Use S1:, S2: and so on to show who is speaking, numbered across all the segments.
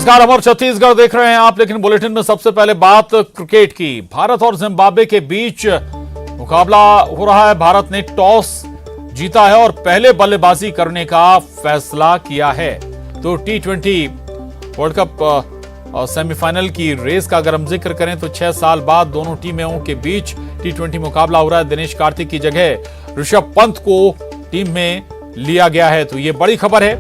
S1: नमस्कार, अमर छत्तीसगढ़ देख रहे हैं आप। लेकिन बुलेटिन में सबसे पहले बात क्रिकेट की। भारत और जिम्बाब्वे के बीच मुकाबला हो रहा है। भारत ने टॉस जीता है और पहले बल्लेबाजी करने का फैसला किया है। तो T20 वर्ल्ड कप सेमीफाइनल की रेस का अगर हम जिक्र करें तो 6 साल बाद दोनों टीमों के बीच T20 मुकाबला हो रहा है। दिनेश कार्तिक की जगह ऋषभ पंत को टीम में लिया गया है। तो ये बड़ी खबर है।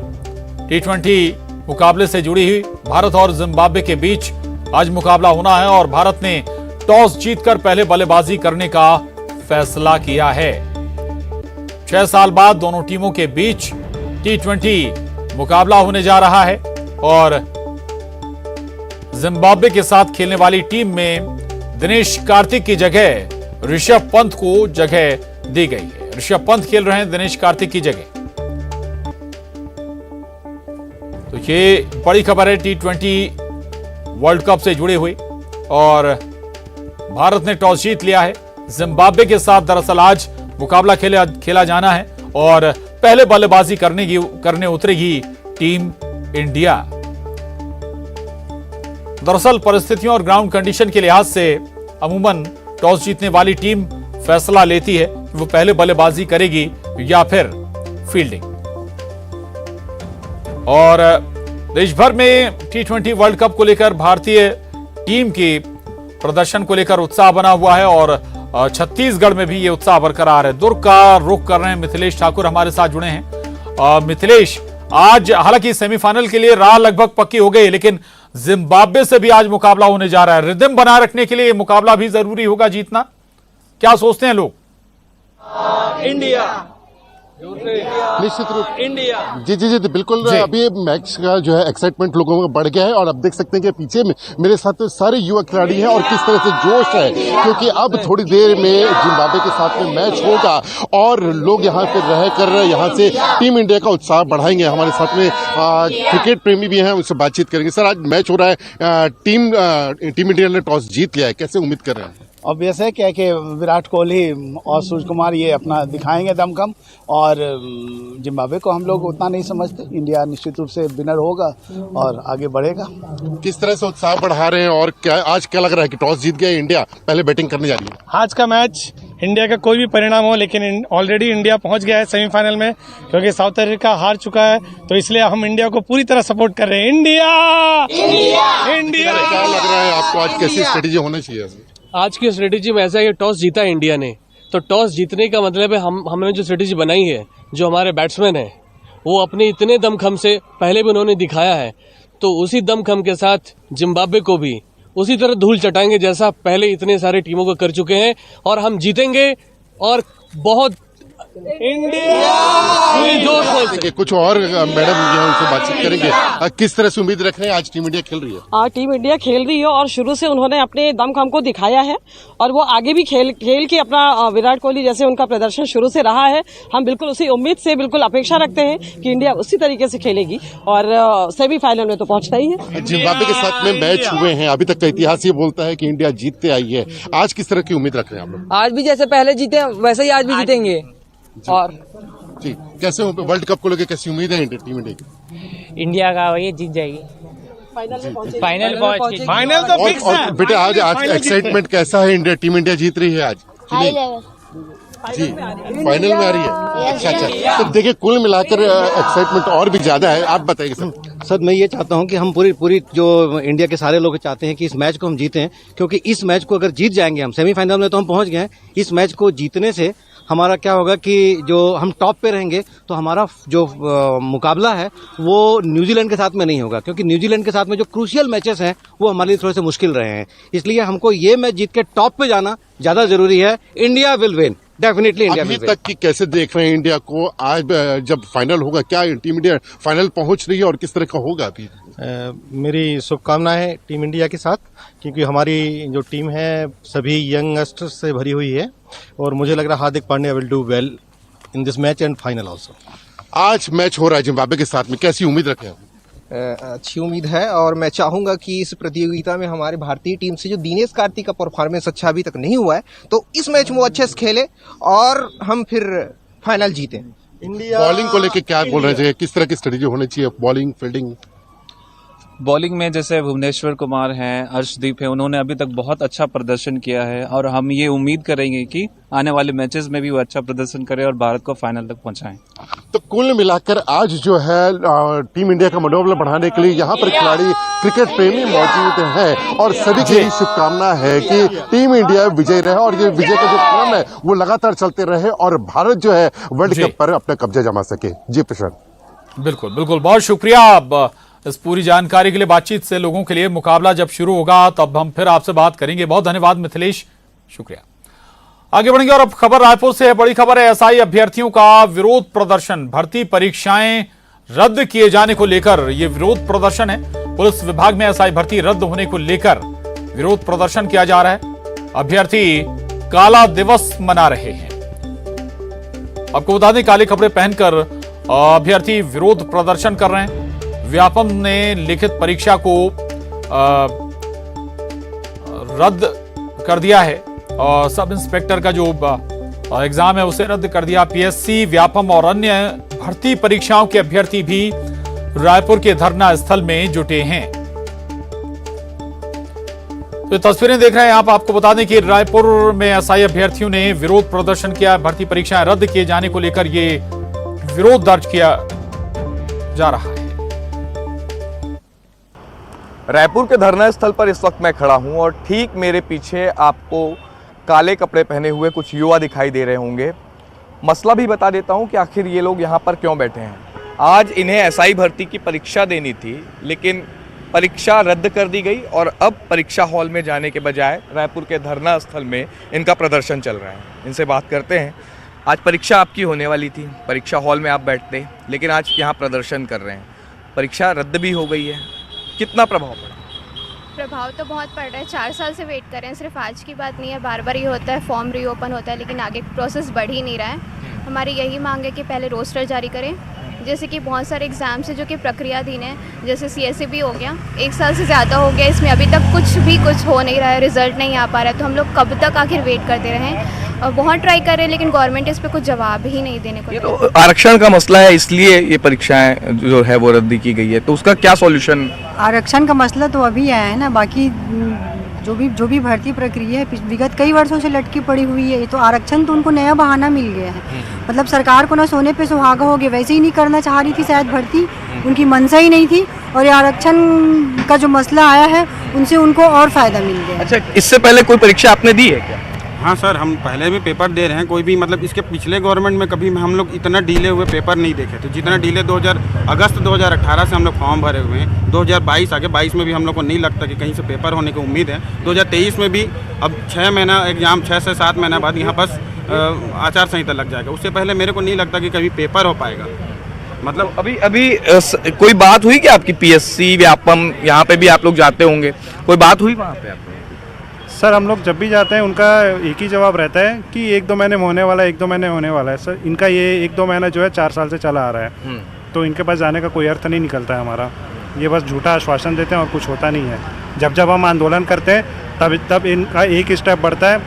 S1: T20 मुकाबले से जुड़ी हुई भारत और जिम्बाब्वे के बीच आज मुकाबला होना है और भारत ने टॉस जीतकर पहले बल्लेबाजी करने का फैसला किया है। 6 साल बाद दोनों टीमों के बीच T20 मुकाबला होने जा रहा है और जिम्बाब्वे के साथ खेलने वाली टीम में दिनेश कार्तिक की जगह ऋषभ पंत को जगह दी गई है। ऋषभ पंत खेल रहे हैं दिनेश कार्तिक की जगह। तो ये बड़ी खबर है T20 वर्ल्ड कप से जुड़ी हुई और भारत ने टॉस जीत लिया है। जिम्बाब्वे के साथ दरअसल आज मुकाबला खेला जाना है और पहले बल्लेबाजी करने उतरेगी टीम इंडिया। दरअसल परिस्थितियों और ग्राउंड कंडीशन के लिहाज से अमूमन टॉस जीतने वाली टीम फैसला लेती है कि वो पहले बल्लेबाजी करेगी या फिर फील्डिंग। और देश भर में T20 वर्ल्ड कप को लेकर भारतीय टीम की प्रदर्शन को लेकर उत्साह बना हुआ है और छत्तीसगढ़ में भी ये उत्साह बरकरार है। दुर्ग का रुख कर रहे हैं मिथिलेश ठाकुर, हमारे साथ जुड़े हैं। मिथिलेश, आज हालांकि सेमीफाइनल के लिए राह लगभग पक्की हो गई, लेकिन जिम्बाब्वे से भी आज मुकाबला होने जा रहा है। रिदम बनाए रखने के लिए मुकाबला भी जरूरी होगा जीतना, क्या सोचते हैं लोग?
S2: इंडिया निश्चित रूप
S3: इंडिया
S2: जी बिल्कुल। अभी मैच का जो है एक्साइटमेंट लोगों में बढ़ गया है और अब देख सकते हैं कि पीछे में मेरे साथ तो सारे युवा खिलाड़ी हैं और किस तरह से जोश है, क्योंकि अब थोड़ी देर में जिम्बाब्वे के साथ में मैच होगा और लोग यहाँ पे रह कर यहाँ से टीम इंडिया का उत्साह बढ़ाएंगे। हमारे साथ में क्रिकेट प्रेमी भी हैं, उनसे बातचीत करेंगे। सर, आज मैच हो रहा है, टीम इंडिया ने टॉस जीत लिया है, कैसे उम्मीद कर रहे हैं?
S3: ऑब्वियस है क्या कि विराट कोहली और सूर्य कुमार ये अपना दिखाएंगे दमखम और जिम्बाब्वे को हम लोग उतना नहीं समझते। इंडिया निश्चित रूप से विनर होगा और आगे बढ़ेगा।
S2: किस तरह से उत्साह बढ़ा रहे हैं और आज क्या लग रहा है कि टॉस जीत गया इंडिया, पहले बैटिंग करने जा रही है?
S4: आज का मैच इंडिया का कोई भी परिणाम हो, लेकिन ऑलरेडी इंडिया पहुंच गया है सेमीफाइनल में, क्योंकि साउथ अफ्रीका हार चुका है। तो इसलिए हम इंडिया को पूरी तरह सपोर्ट कर रहे हैं। इंडिया
S2: क्या लग रहा है आपको, आज कैसी स्ट्रेटेजी होनी चाहिए?
S5: आज की स्ट्रेटेजी में ऐसा है कि टॉस जीता है इंडिया ने, तो टॉस जीतने का मतलब है हमने जो स्ट्रेटेजी बनाई है, जो हमारे बैट्समैन हैं वो अपने इतने दमखम से पहले भी उन्होंने दिखाया है, तो उसी दमखम के साथ जिम्बाब्वे को भी उसी तरह धूल चटाएंगे जैसा पहले इतने सारे टीमों को कर चुके हैं और हम जीतेंगे और बहुत
S2: इंडिया। कुछ और मैडम उनसे बातचीत करेंगे, किस तरह से उम्मीद रख रहे हैं? आज टीम इंडिया खेल रही है।
S6: टीम इंडिया खेल रही है और शुरू से उन्होंने अपने दमखम को दिखाया है और वो आगे भी खेल के अपना विराट कोहली जैसे उनका प्रदर्शन शुरू से रहा है। हम बिल्कुल उसी उम्मीद से बिल्कुल अपेक्षा रखते हैं कि इंडिया उसी तरीके से खेलेगी और सेमीफाइनल में तो पहुंचना ही है।
S2: जिम्बाब्वे के साथ में मैच हुए हैं, अभी तक का इतिहास ये बोलता है कि इंडिया जीतते आई है। आज किस तरह की उम्मीद रख रहे हैं आप लोग?
S7: आज भी जैसे पहले जीते वैसे ही आज भी जीतेंगे। और
S2: जी, कैसे वर्ल्ड कप को लेकर कैसी उम्मीद है टीम इंडिया की?
S7: इंडिया का ये जीत जाएगी,
S4: फाइनल तो फिक्स है।
S2: बेटा, आज एक्साइटमेंट कैसा है? टीम इंडिया जीत रही है आज जी, फाइनल में आ रही है। अच्छा, तो देखिए कुल मिलाकर एक्साइटमेंट और भी ज्यादा है। आप बताइए सर।
S8: सर, मैं ये चाहता हूं कि हम पूरी जो इंडिया के सारे लोग चाहते हैं कि इस मैच को हम जीतें, क्योंकि इस मैच को अगर जीत जाएंगे हम, सेमीफाइनल में तो हम पहुंच गए हैं। इस मैच को जीतने से हमारा क्या होगा कि जो हम टॉप पे रहेंगे तो हमारा जो मुकाबला है वो न्यूजीलैंड के साथ में नहीं होगा, क्योंकि न्यूजीलैंड के साथ में जो क्रूशियल मैचेस हैं वो हमारे लिए थोड़े से मुश्किल रहे हैं। इसलिए हमको ये मैच जीत के टॉप पे जाना ज्यादा जरूरी है। India will win, definitely India will win.
S2: अभी तक की कैसे देख रहे हैं इंडिया को? आज जब फाइनल होगा, क्या टीम इंडिया फाइनल पहुंच रही है और किस तरह का होगा? अभी
S9: मेरी शुभकामनाएं है टीम इंडिया के साथ, क्योंकि हमारी जो टीम है सभी यंगस्टर्स से भरी हुई है और मुझे लग रहा है Hardik Pandya will do well in this match and final also.
S2: आज मैच हो रहा है जिम्बाब्वे के साथ में, कैसी उम्मीद रखें?
S10: अच्छी उम्मीद है और मैं चाहूंगा कि इस प्रतियोगिता में हमारी भारतीय टीम से जो दिनेश कार्तिक का परफॉर्मेंस अच्छा अभी तक नहीं हुआ है, तो इस मैच में वो अच्छे से खेले और हम फिर फाइनल जीते।
S2: बॉलिंग को लेकर क्या बोल रहे थे, किस तरह की स्ट्रेटेजी होनी चाहिए, बॉलिंग फील्डिंग?
S11: बॉलिंग में जैसे भुवनेश्वर कुमार हैं, अर्शदीप है, उन्होंने अभी तक बहुत अच्छा प्रदर्शन किया है और हम ये उम्मीद करेंगे कि आने वाले मैचेस में भी वो अच्छा प्रदर्शन करें और भारत को फाइनल तक पहुंचाएं।
S2: तो कुल मिलाकर आज जो है टीम इंडिया का मनोबल बढ़ाने के लिए यहाँ पर खिलाड़ी क्रिकेट प्रेमी मौजूद हैं और सभी की यही शुभकामना है कि टीम इंडिया विजय रहे और ये विजय का जो क्रम है वो लगातार चलते रहे और भारत जो है वर्ल्ड कप पर अपना कब्जा जमा सके। जी प्रशांत।
S1: बिल्कुल बिल्कुल, बहुत शुक्रिया अब इस पूरी जानकारी के लिए। बातचीत से लोगों के लिए मुकाबला जब शुरू होगा तब हम फिर आपसे बात करेंगे। बहुत धन्यवाद मिथिलेश, शुक्रिया। आगे बढ़ेंगे और अब खबर रायपुर से है। बड़ी खबर है, एसआई अभ्यर्थियों का विरोध प्रदर्शन। भर्ती परीक्षाएं रद्द किए जाने को लेकर यह विरोध प्रदर्शन है। पुलिस विभाग में एसआई भर्ती रद्द होने को लेकर विरोध प्रदर्शन किया जा रहा है। अभ्यर्थी काला दिवस मना रहे हैं। आपको बता दें, काले कपड़े पहनकर अभ्यर्थी विरोध प्रदर्शन कर रहे हैं। व्यापम ने लिखित परीक्षा को रद्द कर दिया है और सब इंस्पेक्टर का जो एग्जाम है उसे रद्द कर दिया। पीएससी, व्यापम और अन्य भर्ती परीक्षाओं के अभ्यर्थी भी रायपुर के धरना स्थल में जुटे हैं। तो तस्वीरें देख रहे हैं आप। आपको बता दें कि रायपुर में एसआई अभ्यर्थियों ने विरोध प्रदर्शन किया। भर्ती परीक्षाएं रद्द किए जाने को लेकर यह विरोध दर्ज किया जा रहा है।
S12: रायपुर के धरना स्थल पर इस वक्त मैं खड़ा हूं और ठीक मेरे पीछे आपको काले कपड़े पहने हुए कुछ युवा दिखाई दे रहे होंगे। मसला भी बता देता हूं कि आखिर ये लोग यहां पर क्यों बैठे हैं। आज इन्हें एसआई भर्ती की परीक्षा देनी थी, लेकिन परीक्षा रद्द कर दी गई और अब परीक्षा हॉल में जाने के बजाय रायपुर के धरना स्थल में इनका प्रदर्शन चल रहा है। इनसे बात करते हैं। आज परीक्षा आपकी होने वाली थी, परीक्षा हॉल में आप बैठते, लेकिन आज यहाँ प्रदर्शन कर रहे हैं। परीक्षा रद्द भी हो गई है, कितना प्रभाव पड़ा?
S13: प्रभाव तो बहुत पड़ रहा है। 4 साल से वेट कर रहे हैं। सिर्फ आज की बात नहीं है, बार बार ये होता है, फॉर्म रीओपन होता है, लेकिन आगे प्रोसेस बढ़ ही नहीं रहा है। हमारी यही मांग है कि पहले रोस्टर जारी करें। जैसे कि बहुत सारे एग्ज़ाम्स हैं जो कि प्रक्रियाधीन है, जैसे CSE हो गया, 1 साल से ज़्यादा हो गया, इसमें अभी तक कुछ हो नहीं रहा है, रिजल्ट नहीं आ पा रहा है। तो हम लोग कब तक आखिर वेट करते रहें? और बहुत ट्राई कर रहे हैं, लेकिन गवर्नमेंट इस पर कुछ जवाब ही नहीं देने को।
S12: ये तो आरक्षण का मसला है, इसलिए ये परीक्षाएं जो है वो रद्द की गई है, तो उसका क्या सॉल्यूशन?
S14: आरक्षण का मसला तो अभी आया है ना, बाकी जो भी भर्ती प्रक्रिया है विगत कई वर्षों से लटकी पड़ी हुई है। तो आरक्षण तो उनको नया बहाना मिल गया है। मतलब सरकार को ना सोने पे सुहागा हो गया, वैसे ही नहीं करना चाह रही थी शायद भर्ती, उनकी मंशा ही नहीं थी। और ये आरक्षण का जो मसला आया है उनसे उनको और फायदा मिल गया।
S12: अच्छा, इससे पहले कोई परीक्षा आपने दी है क्या?
S15: हाँ सर, हम पहले भी पेपर दे रहे हैं। कोई भी मतलब इसके पिछले गवर्नमेंट में कभी हम लोग इतना डीले हुए पेपर नहीं देखे थे जितना डीले अगस्त 2018 से हम लोग फॉर्म भरे हुए हैं। 2022 आगे 22 में भी हम लोग को नहीं लगता कि कहीं से पेपर होने की उम्मीद है। 2023 में भी अब 6 महीना एग्जाम, 6 से 7 महीना बाद यहाँ बस आचार संहिता लग जाएगा। उससे पहले मेरे को नहीं लगता कि कभी पेपर हो पाएगा।
S12: मतलब अभी कोई बात हुई क्या आपकी? पीएससी, व्यापम, यहाँ पे भी आप लोग जाते होंगे, कोई बात हुई वहाँ पे?
S16: सर हम लोग जब भी जाते हैं उनका एक ही जवाब रहता है कि 1-2 महीने में होने वाला है, 1-2 महीने होने वाला है। सर इनका ये 1-2 महीना जो है 4 साल से चला आ रहा है। तो इनके पास जाने का कोई अर्थ नहीं निकलता है हमारा। ये बस झूठा आश्वासन देते हैं और कुछ होता नहीं है। जब हम आंदोलन करते हैं तब इनका एक स्टेप बढ़ता है।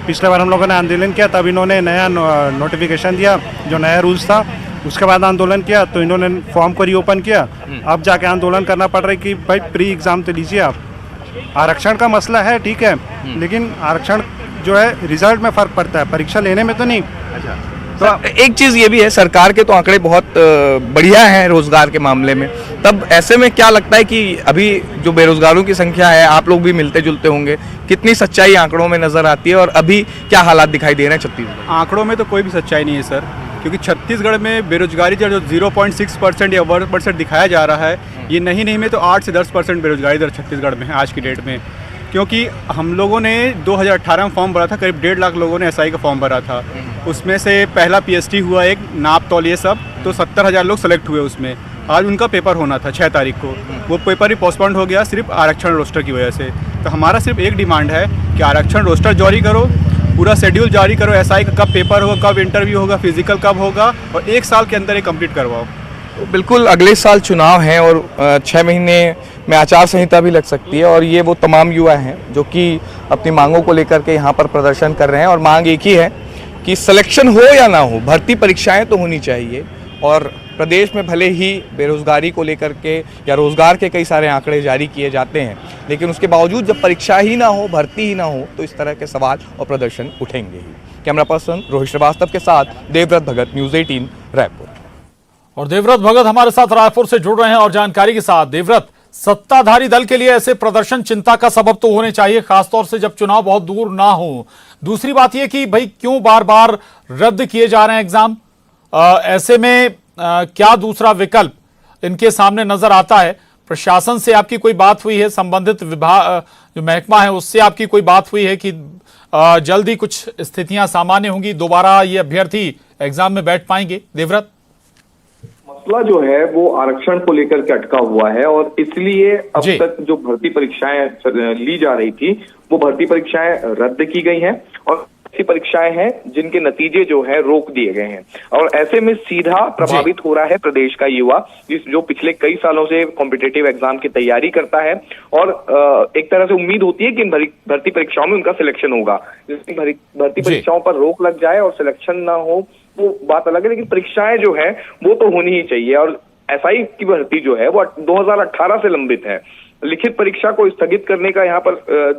S16: पिछले बार हम लोगों ने आंदोलन किया तब इन्होंने नया नोटिफिकेशन दिया, जो नया रूल्स था। उसके बाद आंदोलन किया तो इन्होंने फॉर्म को रीओपन किया। अब जाके आंदोलन करना पड़ रहा है कि भाई प्री एग्ज़ाम तो लीजिए आप। आरक्षण का मसला है, ठीक है, लेकिन आरक्षण जो है रिजल्ट में फ़र्क पड़ता है, परीक्षा लेने में तो नहीं।
S12: अच्छा, तो एक चीज़ ये भी है, सरकार के तो आंकड़े बहुत बढ़िया हैं रोजगार के मामले में। तब ऐसे में क्या लगता है कि अभी जो बेरोजगारों की संख्या है, आप लोग भी मिलते जुलते होंगे, कितनी सच्चाई आंकड़ों में नजर आती है और अभी क्या हालात दिखाई दे रहे हैं छत्तीसगढ़?
S17: आंकड़ों में तो कोई भी सच्चाई नहीं है सर, क्योंकि छत्तीसगढ़ में बेरोजगारी जो 0.6% या 1% दिखाया जा रहा है, ये नहीं में तो 8 से 10% बेरोजगारी दर छत्तीसगढ़ में है आज की डेट में। क्योंकि हम लोगों ने 2018 में फॉर्म भरा था, करीब 1.5 लाख लोगों ने एसआई का फॉर्म भरा था। उसमें से पहला पीएसटी हुआ, एक नाप तौल, ये सब, तो 70,000 लोग सेलेक्ट हुए उसमें। आज उनका पेपर होना था 6 तारीख को, वो पेपर ही पोस्टपोन्ड हो गया सिर्फ आरक्षण रोस्टर की वजह से। तो हमारा सिर्फ एक डिमांड है कि आरक्षण रोस्टर जारी करो, पूरा शेड्यूल जारी करो, एसआई का कब पेपर होगा, कब इंटरव्यू होगा, फिजिकल कब होगा, और 1 साल के अंदर ये कंप्लीट करवाओ।
S12: बिल्कुल, अगले साल चुनाव हैं और 6 महीने में आचार संहिता भी लग सकती है और ये वो तमाम युवा हैं जो कि अपनी मांगों को लेकर के यहाँ पर प्रदर्शन कर रहे हैं। और मांग एक ही है कि सिलेक्शन हो या ना हो, भर्ती परीक्षाएं तो होनी चाहिए और प्रदेश में भले ही बेरोजगारी को लेकर के या रोजगार के कई सारे आंकड़े जारी किए जाते हैं, लेकिन उसके बावजूद जब परीक्षा ही ना हो, भर्ती ही ना हो, तो इस तरह के सवाल और प्रदर्शन उठेंगे ही। कैमरा पर्सन रोहित श्रीवास्तव के साथ देवव्रत भगत, न्यूज़ 18 रायपुर।
S1: और देवव्रत भगत हमारे साथ रायपुर से जुड़ रहे हैं और जानकारी के साथ। देवव्रत, सत्ताधारी दल के लिए ऐसे प्रदर्शन चिंता का सबब तो होने चाहिए, खासतौर से जब चुनाव बहुत दूर ना हो। दूसरी बात यह कि भाई क्यों बार बार रद्द किए जा रहे हैं एग्जाम? ऐसे में क्या दूसरा विकल्प इनके सामने नजर आता है? प्रशासन से आपकी कोई बात हुई है? संबंधित विभाग जो महकमा है उससे आपकी कोई बात हुई है कि जल्दी कुछ स्थितियां सामान्य होंगी, दोबारा ये अभ्यर्थी एग्जाम में बैठ पाएंगे? देवव्रत,
S18: मसला जो है वो आरक्षण को लेकर के अटका हुआ है और इसलिए अब तक जो भर्ती परीक्षाएं ली जा रही थी वो भर्ती परीक्षाएं रद्द की गई हैं और ऐसी परीक्षाएं हैं जिनके नतीजे जो है रोक दिए गए हैं। और ऐसे में सीधा प्रभावित हो रहा है प्रदेश का युवा, जो पिछले कई सालों से कॉम्पिटिटिव एग्जाम की तैयारी करता है और एक तरह से उम्मीद होती है कि इन भर्ती परीक्षाओं में उनका सिलेक्शन होगा। भर्ती परीक्षाओं पर रोक लग जाए और सिलेक्शन ना हो वो बात अलग है, लेकिन परीक्षाएं जो है वो तो होनी ही चाहिए। और एसआई की भर्ती जो है वो 2018 से लंबित है। लिखित परीक्षा को स्थगित करने का यहाँ पर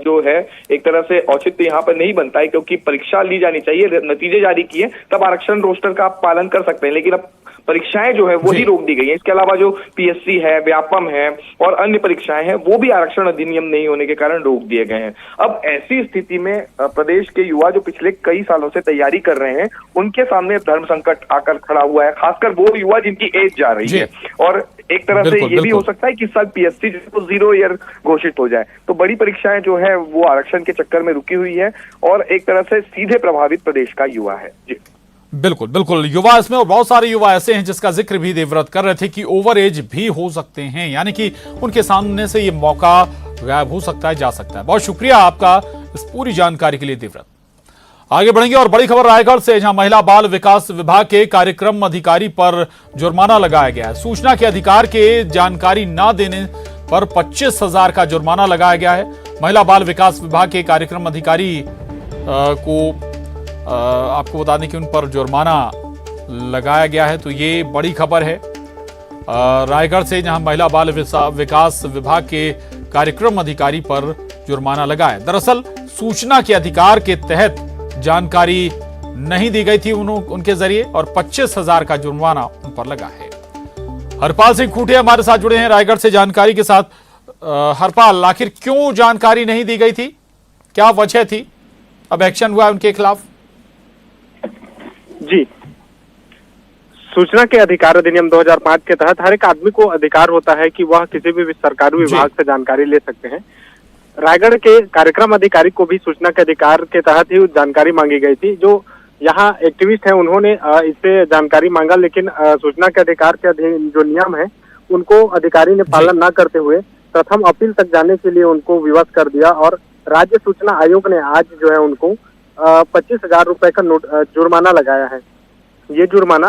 S18: जो है एक तरह से औचित्य यहाँ पर नहीं बनता है, क्योंकि परीक्षा ली जानी चाहिए, नतीजे जारी किए तब आरक्षण रोस्टर का आप पालन कर सकते हैं, लेकिन अब परीक्षाएं जो है वो ही रोक दी गई हैं। इसके अलावा जो पीएससी है, व्यापम है और अन्य परीक्षाएं हैं वो भी आरक्षण अधिनियम नहीं होने के कारण रोक दिए गए हैं। अब ऐसी स्थिति में प्रदेश के युवा जो पिछले कई सालों से तैयारी कर रहे हैं उनके सामने धर्म संकट आकर खड़ा हुआ है, खासकर वो युवा जिनकी एज जा रही है। और एक तरह से ये भी हो सकता है कि इस साल पीएससी जो 0 ईयर घोषित हो जाए, तो बड़ी परीक्षाएं जो है वो आरक्षण के चक्कर में रुकी हुई है और एक तरह से सीधे प्रभावित प्रदेश का युवा है। जी
S1: बिल्कुल बिल्कुल, युवा इसमें, और बहुत सारे युवा ऐसे हैं जिसका जिक्र भी देवव्रत कर रहे थे कि ओवर एज भी हो सकते हैं, यानी कि उनके सामने से ये मौका गायब हो सकता है, जा सकता है। बहुत शुक्रिया आपका इस पूरी जानकारी के लिए देवव्रत। आगे बढ़ेंगे और बड़ी खबर रायगढ़ से, जहां महिला बाल विकास विभाग के कार्यक्रम अधिकारी पर जुर्माना लगाया गया है। सूचना के अधिकार के जानकारी न देने पर 25,000 का जुर्माना लगाया गया है। महिला बाल विकास विभाग के कार्यक्रम अधिकारी को आपको बता दें कि उन पर जुर्माना लगाया गया है। तो ये बड़ी खबर है रायगढ़ से, जहां महिला बाल विकास विभाग के कार्यक्रम अधिकारी पर जुर्माना लगाया। दरअसल सूचना के अधिकार के तहत जानकारी नहीं दी गई थी उनके जरिए और 25,000 का जुर्माना उन पर लगा है। हरपाल सिंह खूंटिया हमारे साथ जुड़े हैं रायगढ़ से जानकारी के साथ। हरपाल, आखिर क्यों जानकारी नहीं दी गई थी, क्या वजह थी? अब एक्शन हुआ है उनके खिलाफ?
S19: जी, सूचना के अधिकार अधिनियम 2005 के तहत हर एक आदमी को अधिकार होता है कि वह किसी भी सरकारी विभाग से जानकारी ले सकते हैं। रायगढ़ के कार्यक्रम अधिकारी को भी सूचना के अधिकार के तहत ही जानकारी मांगी गई थी। जो यहाँ एक्टिविस्ट हैं उन्होंने इससे जानकारी मांगा, लेकिन सूचना के अधिकार के अधीन जो नियम है उनको अधिकारी ने पालन न करते हुए प्रथम अपील तक जाने के लिए उनको विवश कर दिया और राज्य सूचना आयोग ने आज जो है उनको 25,000 रुपए का जुर्माना लगाया है। ये जुर्माना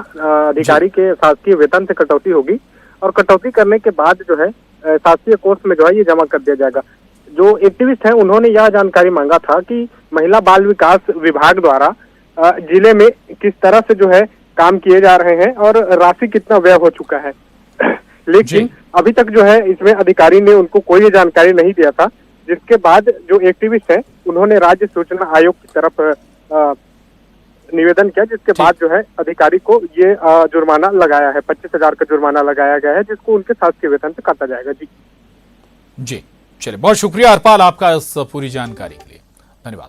S19: अधिकारी के शासकीय वेतन से कटौती होगी और कटौती करने के बाद जो है शासकीय कोष में जो है ये जमा कर दिया जाएगा। जो एक्टिविस्ट हैं उन्होंने यह जानकारी मांगा था कि महिला बाल विकास विभाग द्वारा जिले में किस तरह से जो है काम किए जा रहे हैं और राशि कितना व्यय हो चुका है, लेकिन अभी तक जो है इसमें अधिकारी ने उनको कोई जानकारी नहीं दिया था। जिसके बाद जो एक्टिविस्ट है उन्होंने राज्य सूचना आयोग की तरफ निवेदन किया, जिसके बाद जो है अधिकारी को ये जुर्माना लगाया है। 25,000 का जुर्माना लगाया गया है, जिसको उनके शासकीय वेतन से काटा जाएगा।
S1: जी चलिए, बहुत शुक्रिया हरपाल आपका इस पूरी जानकारी के लिए, धन्यवाद।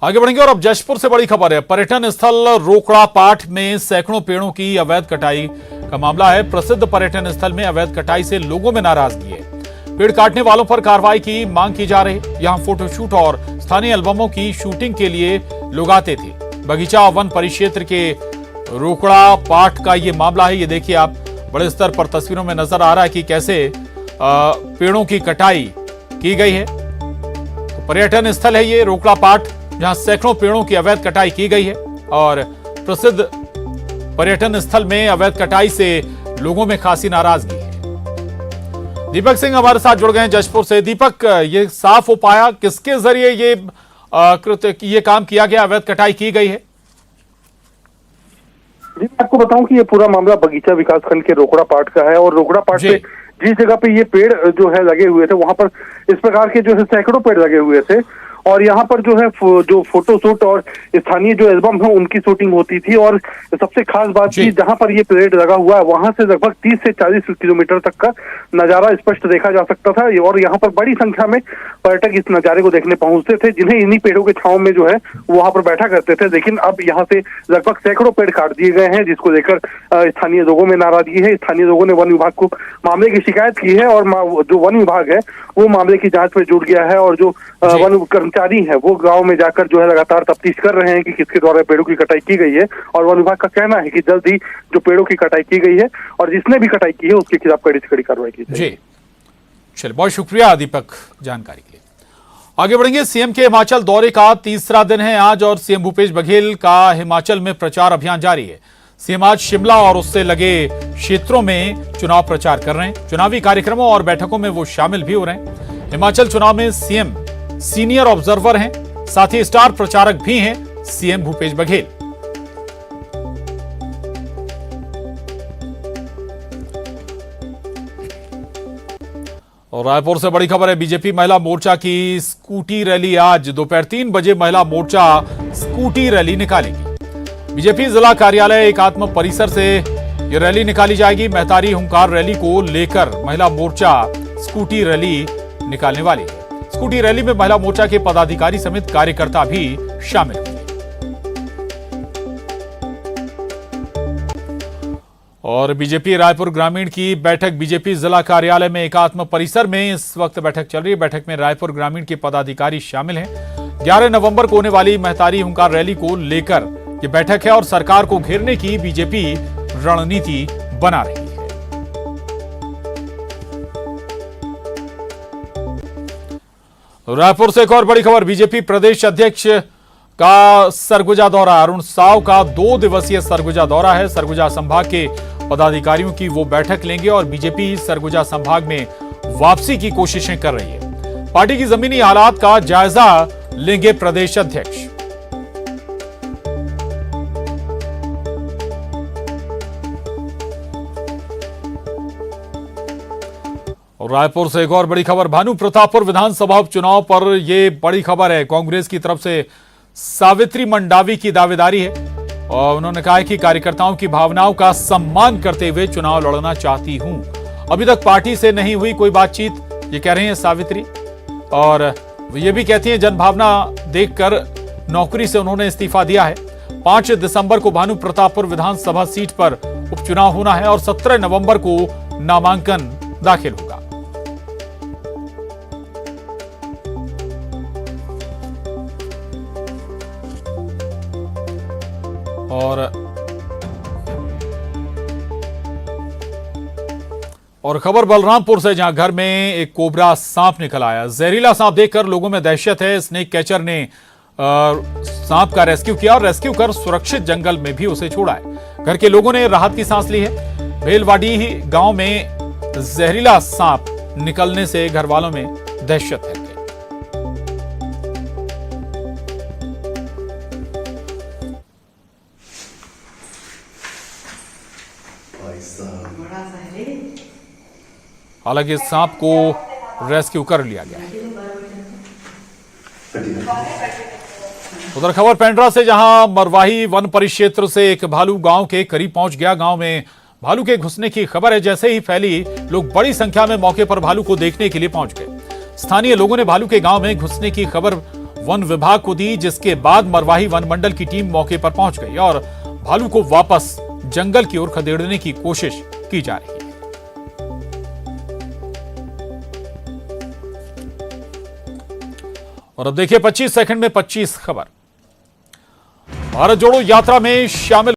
S1: आगे बढ़ेंगे और अब जशपुर से बड़ी खबर है। पर्यटन स्थल रोकड़ा पाठ में सैकड़ों पेड़ों की अवैध कटाई का मामला है। प्रसिद्ध पर्यटन स्थल में अवैध कटाई से लोगों में नाराजगी है। पेड़ काटने वालों पर कार्रवाई की मांग की जा रही है। यहाँ फोटोशूट और स्थानीय एल्बमों की शूटिंग के लिए लोग आते थे। बगीचा वन परिक्षेत्र के रोकड़ा पाठ का ये मामला है। ये देखिए आप, बड़े स्तर पर तस्वीरों में नजर आ रहा है कि कैसे पेड़ों की कटाई की गई है। तो पर्यटन स्थल है ये रोकड़ा पाठ, जहां सैकड़ों पेड़ों की अवैध कटाई की गई है और प्रसिद्ध पर्यटन स्थल में अवैध कटाई से लोगों में खासी नाराजगी है। दीपक सिंह हमारे साथ जुड़ गए हैं जशपुर से। दीपक, ये साफ हो पाया किसके जरिए ये काम किया गया, अवैध कटाई की गई है?
S20: आपको बताऊं कि ये पूरा मामला बगीचा विकासखंड के रोकड़ा पाट का है और रोकड़ा पाट पे जिस जगह पे ये पेड़ जो है लगे हुए थे वहां पर इस प्रकार के जो है सैकड़ों पेड़ लगे हुए थे और यहाँ पर जो है जो फोटो शूट और स्थानीय जो एल्बम है उनकी शूटिंग होती थी। और सबसे खास बात की जहाँ पर ये पेड़ लगा हुआ है वहां से लगभग 30 से 40 किलोमीटर तक का नजारा स्पष्ट देखा जा सकता था और यहाँ पर बड़ी संख्या में पर्यटक इस नजारे को देखने पहुंचते थे जिन्हें इन्हीं पेड़ों के छांव में जो है वहां पर बैठा करते थे। लेकिन अब यहाँ से लगभग सैकड़ों पेड़ काट दिए गए हैं जिसको लेकर स्थानीय लोगों में नाराजगी है। स्थानीय लोगों ने वन विभाग को मामले की शिकायत की है और जो वन विभाग है वो मामले की जांच में जुट गया है और जो वन कर्मचारी है वो गांव में जाकर जो है लगातार तफ्तीश कर रहे हैं कि किसके द्वारा पेड़ों की कटाई की गई है। और वन विभाग का कहना है कि जल्द ही जो पेड़ों की कटाई की गई है और जिसने भी कटाई की है उसके खिलाफ कड़ी से कड़ी कार्रवाई की जाएगी।
S1: जी चलिए, बहुत शुक्रिया दीपक जानकारी के लिए। आगे बढ़ेंगे। सीएम के हिमाचल दौरे का तीसरा दिन है आज और सीएम भूपेश बघेल का हिमाचल में प्रचार अभियान जारी है। सीएम आज शिमला और उससे लगे क्षेत्रों में चुनाव प्रचार कर रहे हैं। चुनावी कार्यक्रमों और बैठकों में वो शामिल भी हो रहे हैं। हिमाचल चुनाव में सीएम सीनियर ऑब्जर्वर हैं, साथ ही स्टार प्रचारक भी हैं सीएम भूपेश बघेल। और रायपुर से बड़ी खबर है। बीजेपी महिला मोर्चा की स्कूटी रैली आज दोपहर 3 बजे महिला मोर्चा स्कूटी रैली निकालेगी। बीजेपी जिला कार्यालय एकात्म परिसर से यह रैली निकाली जाएगी। महतारी हुंकार रैली को लेकर महिला मोर्चा स्कूटी रैली निकालने वाली है। स्कूटी रैली में महिला मोर्चा के पदाधिकारी समेत कार्यकर्ता भी शामिल होंगे। और बीजेपी रायपुर ग्रामीण की बैठक बीजेपी जिला कार्यालय में एकात्म परिसर में इस वक्त बैठक चल रही है। बैठक में रायपुर ग्रामीण के पदाधिकारी शामिल हैं। 11 नवंबर को होने वाली महतारी हुंकार रैली को लेकर यह बैठक है और सरकार को घेरने की बीजेपी रणनीति बना रही है। रायपुर से एक और बड़ी खबर। बीजेपी प्रदेश अध्यक्ष का सरगुजा दौरा। अरुण साव का 2 दिवसीय सरगुजा दौरा है। सरगुजा संभाग के पदाधिकारियों की वो बैठक लेंगे और बीजेपी सरगुजा संभाग में वापसी की कोशिशें कर रही है। पार्टी की जमीनी हालात का जायजा लेंगे प्रदेश अध्यक्ष। और रायपुर से एक और बड़ी खबर। भानु प्रतापपुर विधानसभा उपचुनाव पर यह बड़ी खबर है। कांग्रेस की तरफ से सावित्री मंडावी की दावेदारी है और उन्होंने कहा है कि कार्यकर्ताओं की भावनाओं का सम्मान करते हुए चुनाव लड़ना चाहती हूं। अभी तक पार्टी से नहीं हुई कोई बातचीत, ये कह रही हैं सावित्री। और ये भी कहती हैं जनभावना देखकर नौकरी से उन्होंने इस्तीफा दिया है। 5 दिसंबर को भानु प्रतापपुर विधानसभा सीट पर उपचुनाव होना है और 17 नवंबर को नामांकन दाखिल होगा। और खबर बलरामपुर से, जहां घर में एक कोबरा सांप निकल आया। जहरीला सांप देखकर लोगों में दहशत है। स्नेक कैचर ने सांप का रेस्क्यू किया और रेस्क्यू कर सुरक्षित जंगल में भी उसे छोड़ा है। घर के लोगों ने राहत की सांस ली है। बेलवाड़ी गांव में जहरीला सांप निकलने से घर वालों में दहशत है। हालांकि इस सांप को रेस्क्यू कर लिया गया है। उधर खबर पेंड्रा से, जहां मरवाही वन परिक्षेत्र से एक भालू गांव के करीब पहुंच गया। गांव में भालू के घुसने की खबर है। जैसे ही फैली, लोग बड़ी संख्या में मौके पर भालू को देखने के लिए पहुंच गए। स्थानीय लोगों ने भालू के गांव में घुसने की खबर वन विभाग को दी, जिसके बाद मरवाही वन मंडल की टीम मौके पर पहुंच गई और भालू को वापस जंगल की ओर खदेड़ने की कोशिश की जा रही है। और अब देखिए 25 सेकंड में 25 खबर। भारत जोड़ो यात्रा में शामिल